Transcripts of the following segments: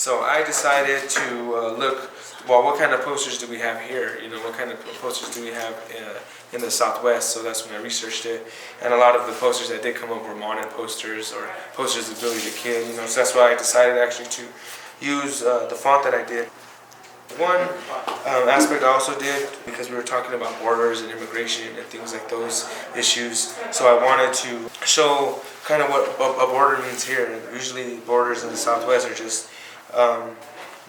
So I decided to look, well, what kind of posters do we have here? You know, what kind of posters do we have in the Southwest? So that's when I researched it. And a lot of the posters that did come up were modern posters or posters of Billy the Kid. You know, so that's why I decided actually to use the font that I did. One aspect I also did, because we were talking about borders and immigration and things like those issues, so I wanted to show kind of what a border means here. Usually borders in the Southwest are just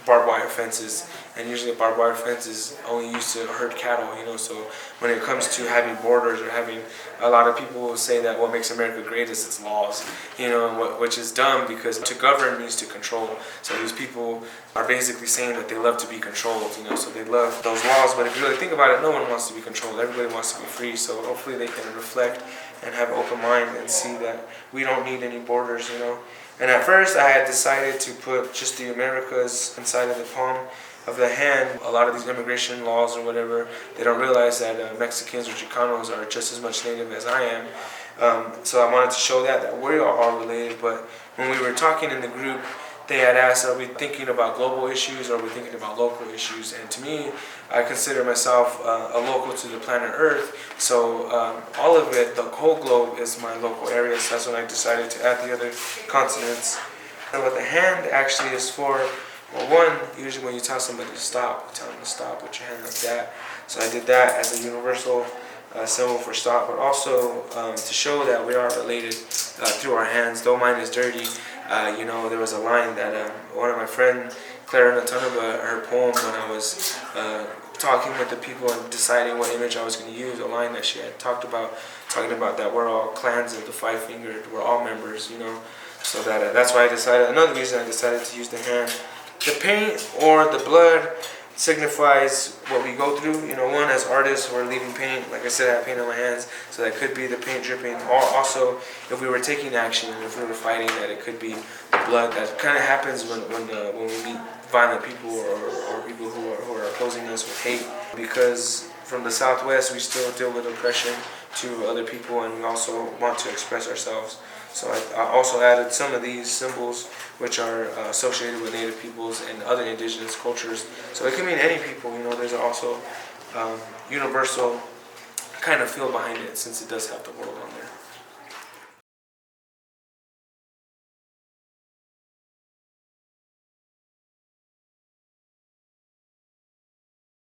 barbed wire fences, and usually a barbed wire fence is only used to herd cattle, you know. So when it comes to having borders or having, a lot of people will say that what makes America great is its laws, you know, which is dumb, because to govern means to control. So these people are basically saying that they love to be controlled, you know, so they love those laws. But if you really think about it, no one wants to be controlled. Everybody wants to be free. So hopefully they can reflect and have an open mind and see that we don't need any borders, you know. And at first I had decided to put just the Americas inside of the palm of the hand. A lot of these immigration laws or whatever, they don't realize that Mexicans or Chicanos are just as much native as I am. So I wanted to show that we are all related. But when we were talking in the group, they had asked, are we thinking about global issues or are we thinking about local issues? And to me, I consider myself a local to the planet Earth. So all of it, the whole globe is my local area. So that's when I decided to add the other continents. And what the hand actually is for, well, one, usually when you tell somebody to stop, you tell them to stop with your hand like that. So I did that as a universal symbol for stop, but also to show that we are related through our hands. Though mine is dirty, you know, there was a line that one of my friends, Clara Natanaba, her poem when I was talking with the people and deciding what image I was going to use, a line that she had talked about, talking about that we're all clans of the five-fingered, we're all members, you know. So that's why I decided, another reason I decided to use the hand. The paint or the blood signifies what we go through. You know, one, as artists, we're leaving paint. Like I said, I have paint on my hands, so that could be the paint dripping. Or also, if we were taking action, if we were fighting, that it could be the blood. That kind of happens when we meet violent people or people who are opposing us with hate. Because from the Southwest, we still deal with oppression to other people, and we also want to express ourselves. So I also added some of these symbols which are associated with Native peoples and other indigenous cultures. So it can mean any people, you know. There's also universal kind of feel behind it, since it does have the world on there.